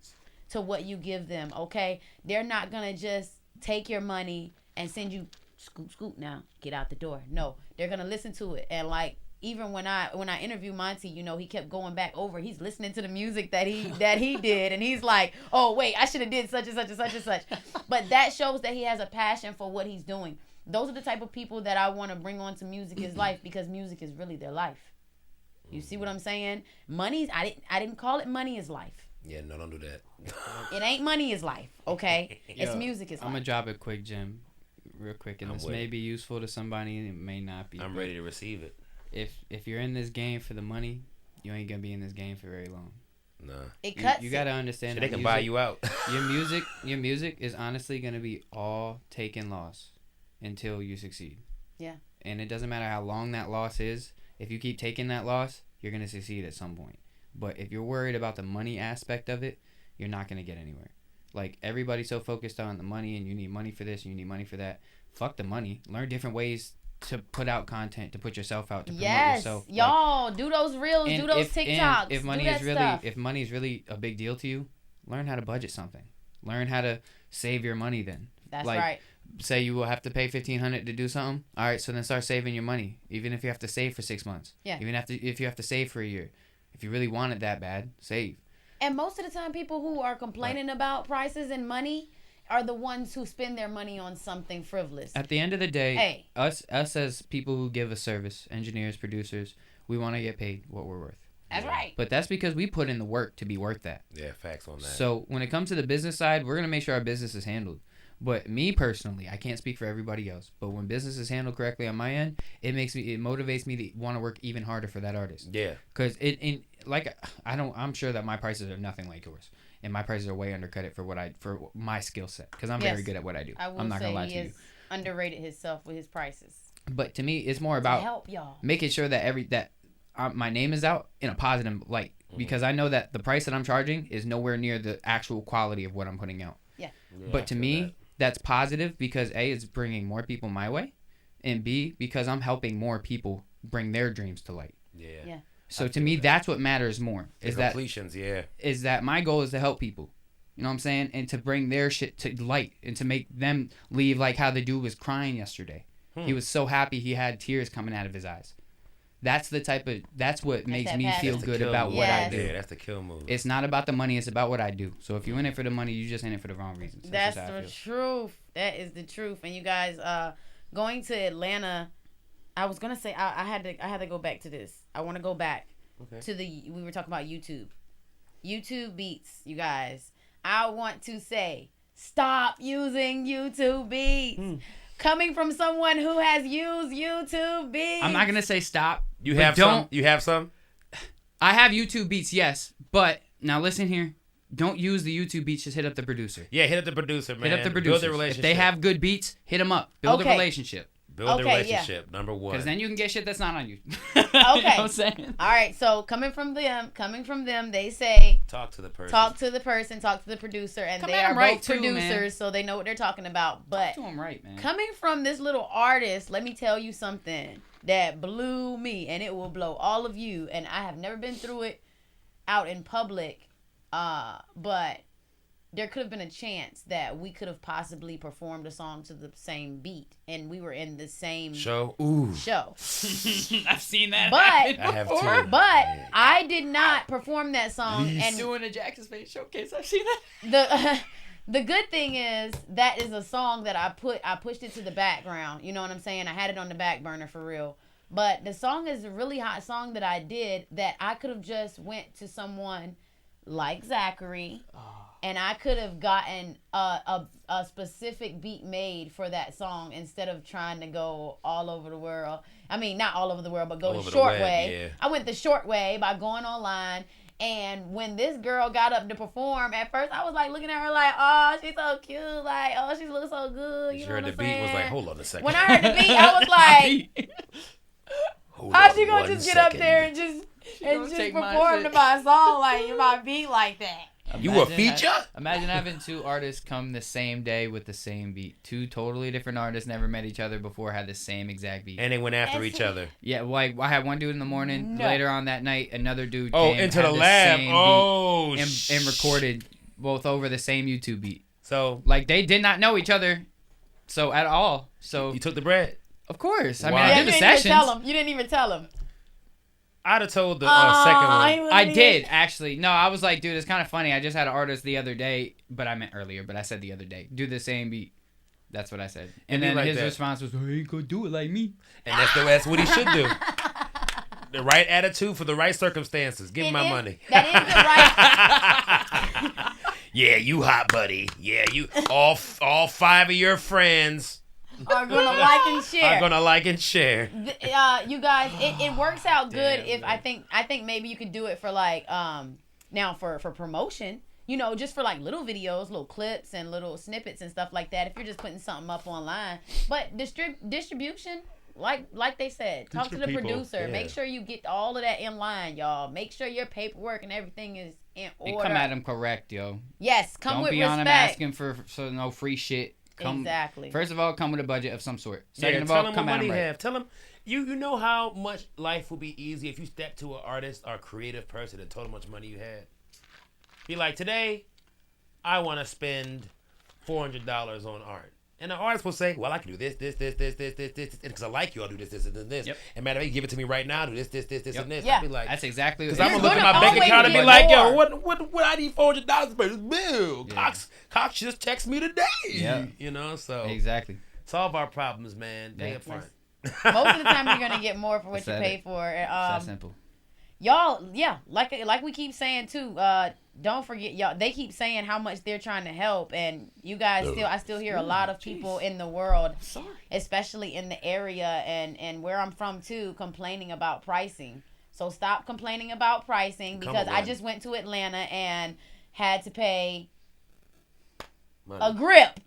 to what you give them, okay? They're not going to just take your money and send you, scoot now, get out the door. No, they're going to listen to it. And, like, even when I interviewed Monty, you know, he kept going back over. He's listening to the music that he did, and he's like, "Oh wait, I should have did such and such and such and such." But that shows that he has a passion for what he's doing. Those are the type of people that I want to bring on to Music is Life, because music is really their life. You see what I'm saying? I didn't call it Money is Life. Yeah, no, don't do that. It ain't Money is Life, okay? It's Music is Life. I'm gonna drop it quick, Jim, real quick, and I'm this with may it. be useful to somebody, and it may not be. I'm ready to receive it. If you're in this game for the money, you ain't gonna be in this game for very long. Nah. It cuts. You gotta understand. So that they can music, buy you out. your music is honestly gonna be all taken loss until you succeed. Yeah. And it doesn't matter how long that loss is. If you keep taking that loss, you're gonna succeed at some point. But if you're worried about the money aspect of it, you're not gonna get anywhere. Like, everybody's so focused on the money, and you need money for this, and you need money for that. Fuck the money. Learn different ways to put out content, to put yourself out, to promote yourself. Y'all, do those reels, do those TikToks. If money do that is really stuff. if money is really a big deal to you, learn how to budget something. Learn how to save your money then. That's like, right. Say you will have to pay $1,500 to do something. All right, so then start saving your money. Even if you have to save for 6 months. Yeah. Even if you have to save for a year. If you really want it that bad, save. And most of the time, people who are complaining about prices and money are the ones who spend their money on something frivolous. At the end of the day, us as people who give a service, engineers, producers, we want to get paid what we're worth. That's right. But that's because we put in the work to be worth that. Yeah, facts on that. So when it comes to the business side, we're going to make sure our business is handled. But me personally, I can't speak for everybody else, but when business is handled correctly on my end, it motivates me to want to work even harder for that artist. Yeah. Because I'm sure that my prices are nothing like yours. And my prices are way undercut for my skill set, because I'm very good at what I do. I'm not gonna lie to you. Has underrated himself with his prices. But to me, it's more about help y'all, making sure that my name is out in a positive light, because I know that the price that I'm charging is nowhere near the actual quality of what I'm putting out. Yeah. But to me, that's positive, because A, it's bringing more people my way, and B, because I'm helping more people bring their dreams to light. Yeah. So to me, that's what matters more. Is that my goal is to help people. You know what I'm saying? And to bring their shit to light, and to make them leave like how the dude was crying yesterday. He was so happy, he had tears coming out of his eyes. That's what makes me feel good about what I do. Yeah, that's the kill move. It's not about the money, it's about what I do. So if you're in it for the money, you just in it for the wrong reasons. That's the truth. That is the truth. And you guys, going to Atlanta, I was gonna say I had to go back to this. I want to go back to we were talking about YouTube beats, you guys. I want to say, stop using YouTube beats. Coming from someone who has used YouTube beats. I'm not gonna say stop. You have some? You have some? I have YouTube beats, yes. But now listen here. Don't use the YouTube beats. Just hit up the producer. Yeah, hit up the producer, man. Hit up the producer. Build a relationship. If they have good beats, hit them up. Build a relationship. Build a relationship, number one. Because then you can get shit that's not on you. Okay. You know what I'm saying? All right, so coming from them, they say talk to the person, talk to the producer, and they are both producers, so they know what they're talking about. But talk to them right, man. Coming from this little artist, let me tell you something that blew me, and it will blow all of you. And I have never been through it out in public, but there could have been a chance that we could have possibly performed a song to the same beat, and we were in the same show. Show. I've seen that. But I have too. But I did not perform that song. And doing a Jackson Space showcase. I've seen that. The good thing is that is a song that I pushed it to the background. You know what I'm saying? I had it on the back burner for real. But the song is a really hot song that I did that I could have just went to someone like Zachary. And I could have gotten a specific beat made for that song instead of trying to go all over the world. I mean, not all over the world, but go the short way. Yeah. I went the short way by going online And when this girl got up to perform, at first I was like looking at her like, oh, she's so cute. Like, oh, she looks so good. You know heard what the I'm beat saying? was like, hold on a second. When I heard the beat, I was like, Hold how's on she gonna one just get second. up there and just take my perform shit. to my song, like my beat like that? You a feature? Imagine having two artists come the same day with the same beat. Two totally different artists, never met each other before, had the same exact beat. And they went after That's each other. Yeah, like I had one dude in the morning. No. Later on that night, another dude Oh, came, into had the lab. same Oh, beat and recorded both over the same YouTube beat. So Like they did not know each other, so at all. So you took the bread. of course, I Wow. mean, I Yeah, did you the didn't even sessions. tell him. You didn't even tell him. I'd have told the second one. I did actually. No, I was like, dude, it's kind of funny. I just had an artist the other day, but I meant earlier. But I said the other day, do the same beat. That's what I said. And be then like his that. response was, "Hey, you go do it like me." And that's what he should do. The right attitude for the right circumstances. Give him my money. That is the right. Yeah, you hot, buddy. Yeah, you all 5 of your friends Are gonna like and share. are gonna like and share. You guys, it works out good. Damn, If man. I think maybe you could do it for like now for promotion. You know, just for like little videos, little clips, and little snippets and stuff like that. If you're just putting something up online, but distribution. Like they said, talk to your the people, producer. yeah. Make sure you get all of that in line, y'all. Make sure your paperwork and everything is in You order. come at him correct, yo. Yes, come Don't with be respect. on him asking for no free shit. Come, Exactly. First of all, come with a budget of some sort. Yeah, Second of tell all, him what come at money him you right. have. Tell him you know how much life will be easy if you step to an artist or creative person and told them how much money you had. Be like, today, I want to spend $400 on art. And the artist will say, well, I can do this, because I like you, I'll do this, and this. Yep. And matter of fact, give it to me right now, do this, Yep. and this. Yeah. I'll be like, That's exactly because what I'm You're going to look at gonna my bank always account and be get like, more. yo, what I need $400 for this bill? Yeah. Cox just text me today. Yeah. You know, so exactly. solve our problems, man. Day Yeah. up front. Most of the time, you're gonna get more for what That's you it. pay for. It's that simple. Y'all, yeah, like we keep saying too. Don't forget, y'all. They keep saying how much they're trying to help, and you guys I still hear a lot of people in the world, especially in the area and where I'm from too, complaining about pricing. So stop complaining about pricing, because I just went to Atlanta and had to pay Money. a grip.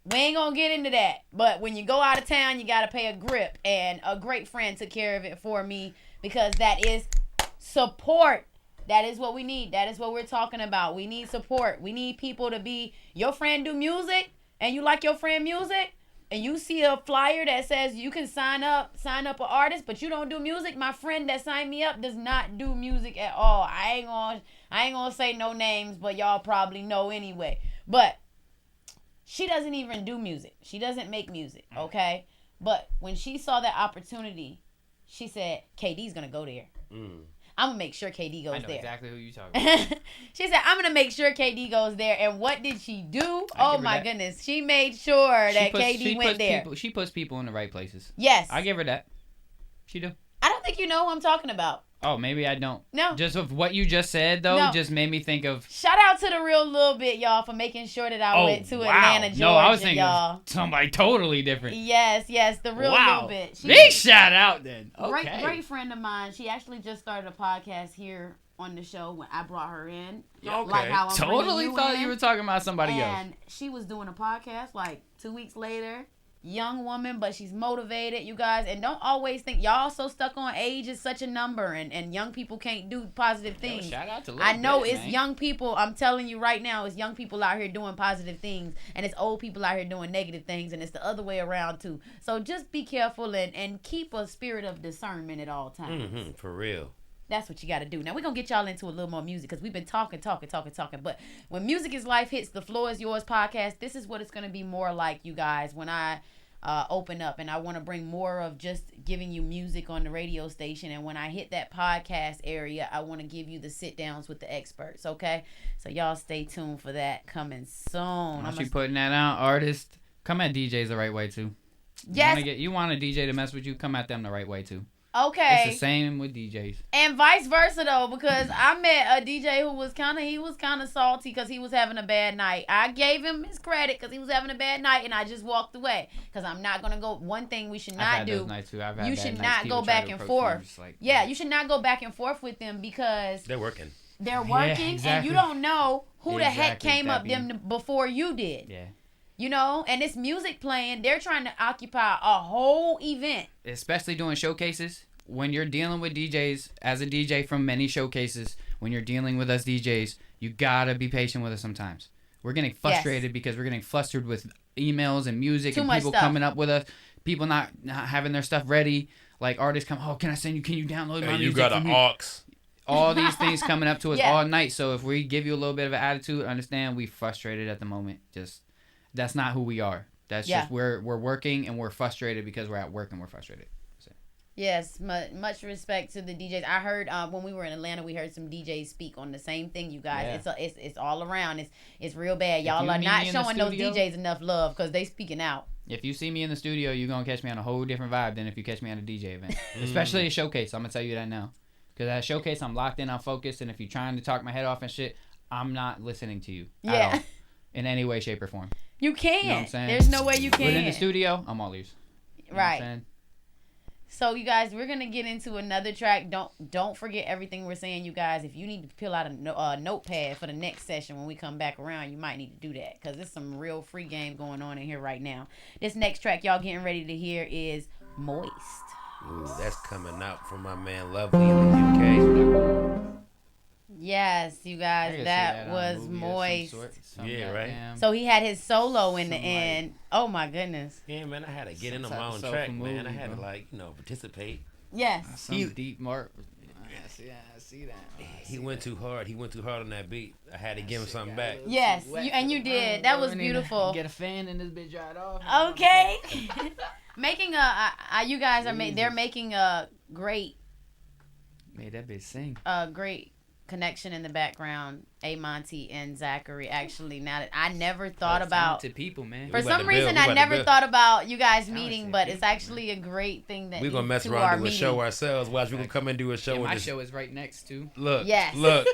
We ain't gonna get into that, but when you go out of town, you gotta pay a grip, and a great friend took care of it for me, because that is support. That is what we need. That is what we're talking about. We need support. We need people to be, your friend do music and you like your friend music, and you see a flyer that says you can sign up an artist, but you don't do music. My friend that signed me up does not do music at all. I ain't gonna say no names, but y'all probably know anyway. But she doesn't even do music. She doesn't make music, okay? But when she saw that opportunity, she said, KD's gonna go there. I'm gonna make sure KD goes I know there. exactly who you talking about. She said, I'm gonna make sure KD goes there. And what did she do? I Oh give her my that. goodness. She made sure that KD went there. She puts people in the right places. Yes. I give her that. She do. I don't think you know who I'm talking about. Oh, maybe I don't. No. Just of what you just said, though, No. just made me think of. Shout out to the real little bit, y'all, for making sure that I went to Atlanta, Georgia, No, I was thinking y'all. of somebody totally different. Yes, the real little bit. Big shout out then. Okay. Great friend of mine. She actually just started a podcast here on the show when I brought her in. Okay. Like how I'm Totally bringing thought in. you were talking about somebody else. And she was doing a podcast like 2 weeks later. Young woman, but she's motivated, you guys. And don't always think y'all so stuck on age is such a number, and young people can't do positive things. Shout out to Lil I know Bit, it's man. young people. I'm telling you right now, it's young people out here doing positive things, and it's old people out here doing negative things, and it's the other way around too. So just be careful and keep a spirit of discernment at all times. For real. That's what you got to do. Now, we're going to get y'all into a little more music, because we've been talking. But when Music is Life hits the Floor is Yours podcast, this is what it's going to be more like, you guys, when I open up. And I want to bring more of just giving you music on the radio station. And when I hit that podcast area, I want to give you the sit-downs with the experts, okay? So y'all stay tuned for that coming soon. Once you putting that out, artists, come at DJs the right way, too. Yes. You want a DJ to mess with you, come at them the right way, too. Okay. It's the same with DJs. And vice versa, though, because I met a DJ who was kind of salty because he was having a bad night. I gave him his credit because he was having a bad night, and I just walked away, because I'm not going to go. One thing we should I've not had do. those nights, too. I've had You bad should nights. not People go try back to and approach me, forth. just like, Yeah, you should not go back and forth with them, because They're working. they're working, exactly. and you don't know who the heck Exactly, came that up be- them before you did. Yeah. You know, and it's music playing. They're trying to occupy a whole event. Especially doing showcases. When you're dealing with DJs, as a DJ from many showcases, when you're dealing with us DJs, you gotta be patient with us sometimes. We're getting frustrated because we're getting flustered with emails and music Too and much people stuff. coming up with us, people not having their stuff ready. Like artists come, oh, can I send you? Can you download my Hey, you music? got from an here?" aux. All these things coming up to us Yeah. all night. So if we give you a little bit of an attitude, understand we frustrated at the moment. Just that's not who we are. That's just we're working and we're frustrated because we're at work and we're frustrated. Yes, much respect to the DJs. I heard when we were in Atlanta, we heard some DJs speak on the same thing. You guys, it's all around. It's real bad. Y'all are not showing those DJs enough love because they speaking out. If you see me in the studio, you're gonna catch me on a whole different vibe than if you catch me on a DJ event, especially a showcase. I'm gonna tell you that now, because at a showcase, I'm locked in, I'm focused, and if you're trying to talk my head off and shit, I'm not listening to you at all, in any way, shape, or form. You can't. You know what I'm saying? There's no way you can. But in the studio, I'm all ears. You know what I'm Right. saying? So you guys, we're gonna get into another track. Don't forget everything we're saying, you guys. If you need to fill out a notepad for the next session when we come back around, you might need to do that because there's some real free game going on in here right now. This next track y'all getting ready to hear is Moist. Ooh, that's coming out from my man Lovely in the UK. Yes, you I guys, can see that on a was movie of some Moist. sort, some Yeah, right. goddamn- So he had his solo in the Some, like- end. Oh my goodness. Yeah, man, I had to get Some into type my of own soulful track, man. I movie, had to, bro. participate. Yes. Some He- deep mark. I see that. He went too hard. He went too hard on that beat. I had to give him something back. Yes, you did. That was beautiful. Get a fan and this bitch dried off. Okay. Making you guys are they're making a great Made that bitch sing. great connection in the background. A Monty and Zachary. Actually, now that I never thought about. To people, man. For We about some to reason, build. We I about to never build. thought about you guys Talented meeting, but it's people, actually a great thing that We're going to mess you around are and do a meeting. show ourselves. Watch, we're going to come and do a show. Yeah, with my this. show is right next to. Look, Yes. look.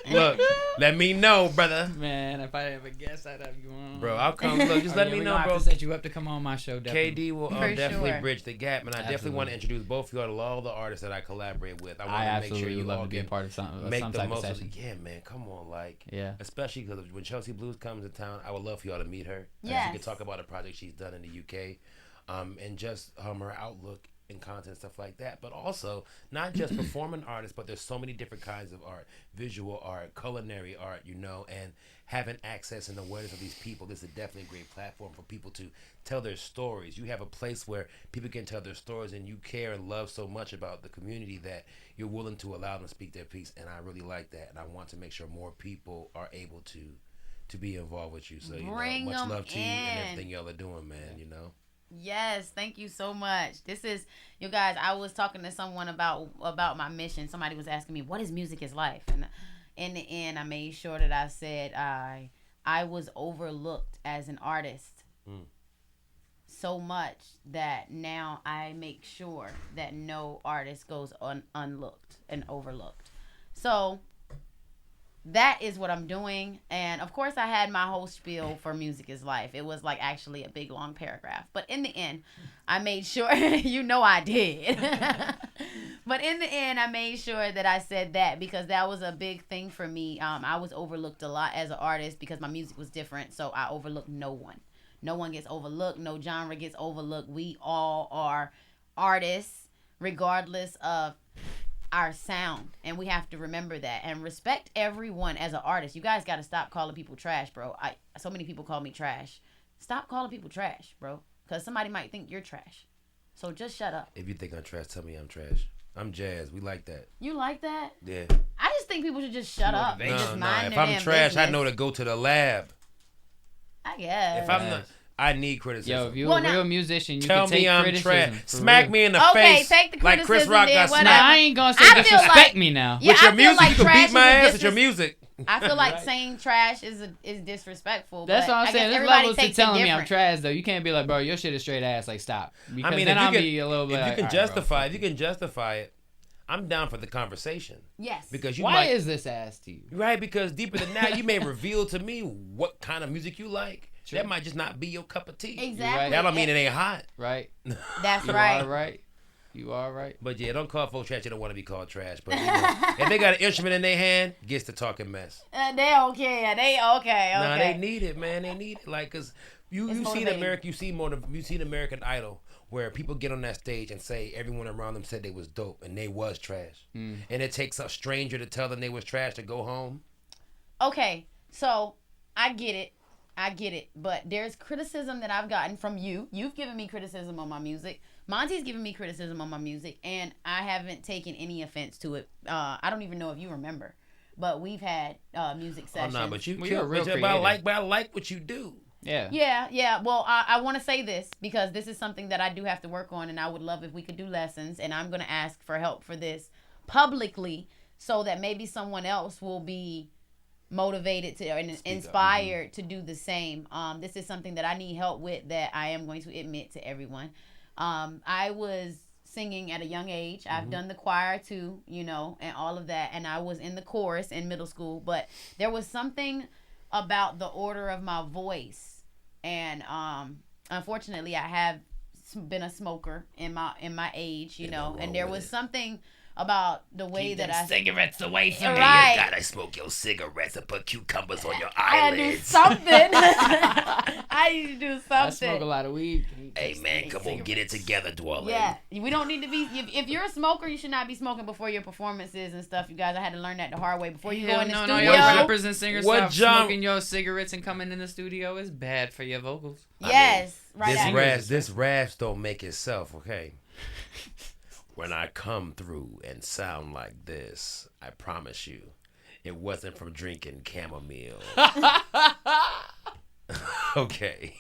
Let me know, brother. Man, if I ever guess, I'd have you on. Bro, I'll come. Look, just Oh, let yeah, me we know, gonna bro. have to set you up to come on my show. Definitely. KD will For definitely sure. bridge the gap, and I definitely want to introduce both of y'all to all the artists that I collaborate with. I I want to make absolutely sure you would love all to be a get part of some make some the type of most of session. it. Yeah, man, come on, like, Yeah. especially because when Chelsea Blues comes to town, I would love for y'all to meet her. Yes. She could talk about a project she's done in the UK, and just her outlook and content, stuff like that. But also, not just performing artists, but there's so many different kinds of art, visual art, culinary art, and having access and awareness of these people. This is definitely a great platform for people to tell their stories. You have a place where people can tell their stories, and you care and love so much about the community that you're willing to allow them to speak their piece. And I really like that, and I want to make sure more people are able to be involved with you. So Bring much them love to you and in. everything y'all are doing, man. Yes, thank you so much. This is, you guys, I was talking to someone about my mission. Somebody was asking me, what is music is life? And in the end, I made sure that I said I was overlooked as an artist so much that now I make sure that no artist goes unlooked and overlooked. So that is what I'm doing. And of course I had my whole spiel for music is life. It was like actually a big long paragraph. But in the end, I made sure, I did. But in the end, I made sure that I said that because that was a big thing for me. I was overlooked a lot as an artist because my music was different. So I overlooked no one. No one gets overlooked. No genre gets overlooked. We all are artists regardless of our sound, and we have to remember that and respect everyone as an artist. You guys got to stop calling people trash, bro. So many people call me trash. Stop calling people trash, bro, because somebody might think you're trash. So just shut up. If you think I'm trash, tell me I'm trash. I'm Jazz. We like that. You like that? Yeah. I just think people should just shut up. And just mind If their I'm damn trash, I business. know to go to the lab. I guess. If I'm not, I need criticism. Yo, if you're Well, a now- real musician, you Tell can take me I'm criticism. trash. for Smack real. me in the Okay, face. take the like Chris criticism Rock then, got whatever. Nah, smacked. I ain't gonna say I feel disrespect like- me now. Yeah, With your I feel music, like you can trash beat my is ass with your music. I feel like Right. saying trash is disrespectful. That's but what I'm I saying. guess There's everybody levels to takes it telling me I'm different. trash, though. You can't be like, bro, your shit is straight ass. Like, stop. Because I mean, then if I'll you be a little bit can, if like, you can all right, bro, justify, fuck if you can justify it, I'm down for the conversation. Yes. Because you Why might, is this ass to you? right? Because deeper than that, you may reveal to me what kind of music you like. True. That might just not be your cup of tea. Exactly. That don't mean it ain't hot. Right? That's You right. are right. You all right? But yeah, don't call folks trash. They don't want to be called trash. But you know, if they got an instrument in their hand, gets to talking mess. They okay. They okay. Nah, they need it, man. They need it. Like, cause you see the American, you see the American Idol where people get on that stage and say everyone around them said they was dope and they was trash, and it takes a stranger to tell them they was trash to go home. Okay, so I get it. But there's criticism that I've gotten from you. You've given me criticism on my music. Monty's given me criticism on my music, and I haven't taken any offense to it. I don't even know if you remember, but we've had music sessions. Oh no, but you're a real but I like what you do. Yeah. Yeah. Well, I want to say this because this is something that I do have to work on, and I would love if we could do lessons, and I'm going to ask for help for this publicly so that maybe someone else will be motivated to and inspired to do the same. This is something that I need help with that I am going to admit to everyone. I was singing at a young age. I've done the choir too, you know, and all of that, and I was in the chorus in middle school, but there was something about the order of my voice, and unfortunately I have been a smoker in my age, you know, and there was something about the way that I cigarettes away from right. me. You gotta smoke your cigarettes and put cucumbers on your I do eyelids. something. I need to do something. I smoke a lot of weed. Hey man, come on, get it together, Dwayne. Yeah, we don't need to be. If you're a smoker, you should not be smoking before your performances and stuff. You guys, I had to learn that the hard way before you go in the studio. No, rappers and singers What stop smoking your cigarettes and coming in the studio is bad for your vocals. Yes, right. This raps don't make itself, okay? When I come through and sound like this, I promise you, it wasn't from drinking chamomile. Okay.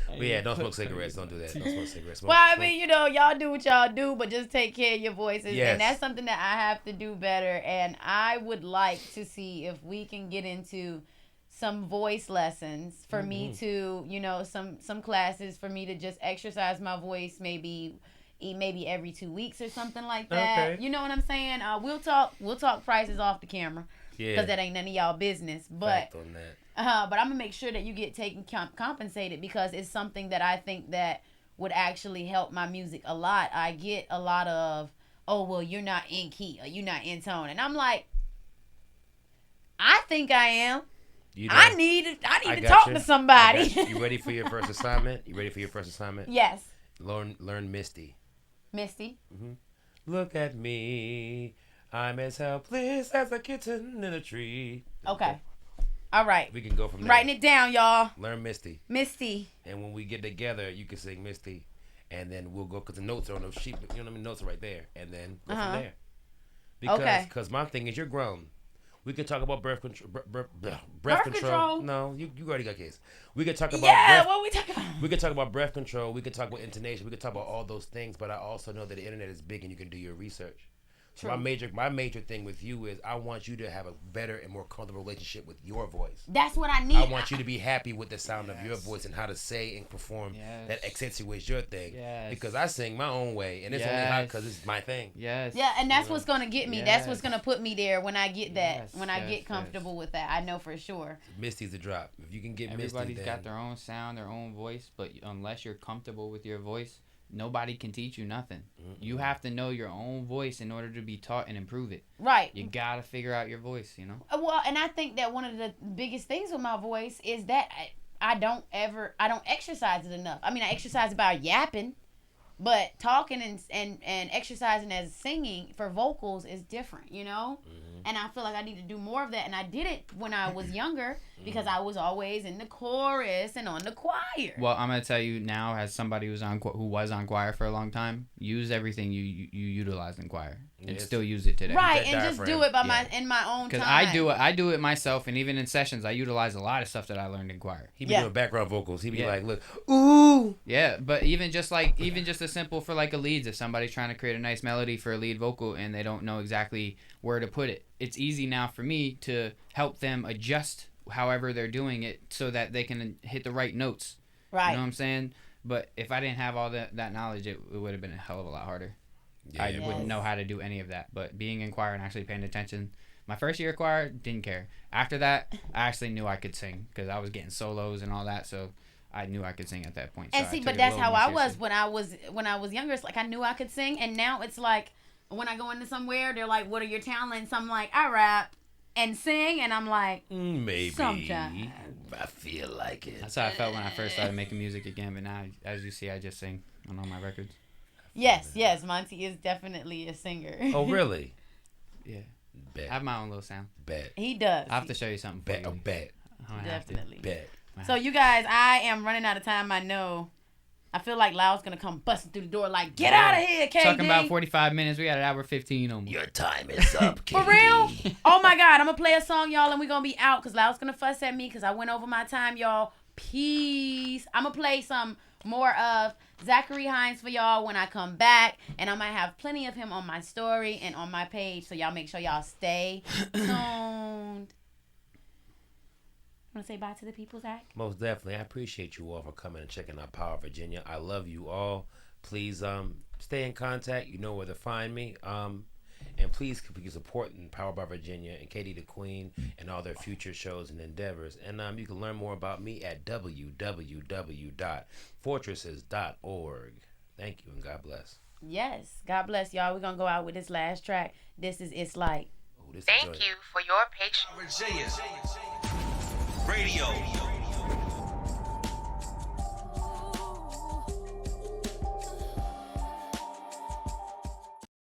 But yeah, don't smoke cigarettes. Don't do that. Don't smoke cigarettes. I mean, you know, y'all do what y'all do, but just take care of your voices. Yes. And that's something that I have to do better. And I would like to see if we can get into some voice lessons for me to, you know, some classes for me to just exercise my voice maybe every 2 weeks or something like that. Okay. You know what I'm saying? We'll talk prices off the camera. Yeah. Because that ain't none of y'all business. But Fact on that. but I'm gonna make sure that you get taken compensated because it's something that I think that would actually help my music a lot. I get a lot of, oh well, you're not in key or you're not in tone, and I'm like, I think I am. You know, I need to talk to I somebody. got you. You ready for your first assignment? Yes. Learn Misty. Misty. Look at me. I'm as helpless as a kitten in a tree. Okay. All right. We can go from there. Writing it down, y'all. Learn Misty. Misty. And when we get together, you can sing Misty. And then we'll go, because the notes are on the sheet. You know what I mean? Notes are right there. And then go from there. Because my thing is, you're grown. We could talk about breath control. Breath control. No, you already got kids. We could talk about what we talking about? We could talk about breath control. We could talk about intonation. We could talk about all those things. But I also know that the internet is big and you can do your research. So my major thing with you is I want you to have a better and more comfortable relationship with your voice. That's what I need. I want you to be happy with the sound of your voice and how to say and perform that accentuates your thing. Yes. Because I sing my own way and it's only hot because it's my thing. Yes. Yeah, and that's what's gonna get me. That's what's gonna put me there when I get that. When I get comfortable with that, I know for sure. Misty's a drop. If you can get Everybody's Misty, got their own sound, their own voice, but unless you're comfortable with your voice, nobody can teach you nothing. You have to know your own voice in order to be taught and improve it. Right. You gotta figure out your voice, you know? Well, and I think that one of the biggest things with my voice is that I don't exercise it enough. I mean, I exercise it by yapping, but talking and exercising as singing for vocals is different, you know? And I feel like I need to do more of that. And I did it when I was younger because I was always in the chorus and on the choir. Well, I'm gonna tell you now, as somebody who was on choir for a long time, use everything you utilize in choir and still use it today. Right, and just do it in my own time. Because I do it myself, and even in sessions, I utilize a lot of stuff that I learned in choir. He be doing background vocals. He be like, look, ooh. Yeah, but even just as simple for like a leads, if somebody's trying to create a nice melody for a lead vocal and they don't know exactly where to put it, it's easy now for me to help them adjust however they're doing it so that they can hit the right notes. Right. You know what I'm saying? But if I didn't have all that knowledge, it would have been a hell of a lot harder. Yeah, I wouldn't know how to do any of that. But being in choir and actually paying attention, my first year of choir, didn't care. After that, I actually knew I could sing because I was getting solos and all that. So I knew I could sing at that point. And so see, I took but it a that's little how more I was seriously. when I was younger. It's like I knew I could sing, and now it's like when I go into somewhere, they're like, "What are your talents?" I'm like, "I rap and sing," and I'm like, Maybe. sometimes. I feel like it. That's how I felt when I first started making music again. But now, as you see, I just sing on all my records. Yes, Monty is definitely a singer. Oh, really? Yeah. Bet. I have my own little sound. Bet. He does. I have to show you something. Bet. For you. Bet. I don't have to. Definitely. Bet. So you guys, I am running out of time. I know. I feel like Lau's gonna come busting through the door like, "Get out of here, KD." Talking about 45 minutes. We got an hour 15 almost. Your time is up, For KD. real? Oh my God, I'm gonna play a song, y'all, and we're gonna be out because Lau's gonna fuss at me because I went over my time, y'all. Peace. I'm gonna play some more of Zachary Hines for y'all when I come back, and I'm gonna have plenty of him on my story and on my page, so y'all make sure y'all stay tuned. Want to say bye to the people, Zach? Most definitely. I appreciate you all for coming and checking out Power Virginia. I love you all. Please stay in contact. You know where to find me. And please keep supporting Power by Virginia and Katie the Queen and all their future shows and endeavors. And you can learn more about me at www.fortresses.org. Thank you and God bless. Yes. God bless y'all. We're going to go out with this last track. This is It's Like. Oh, this is Thank good. you for your patience. Virginia Radio.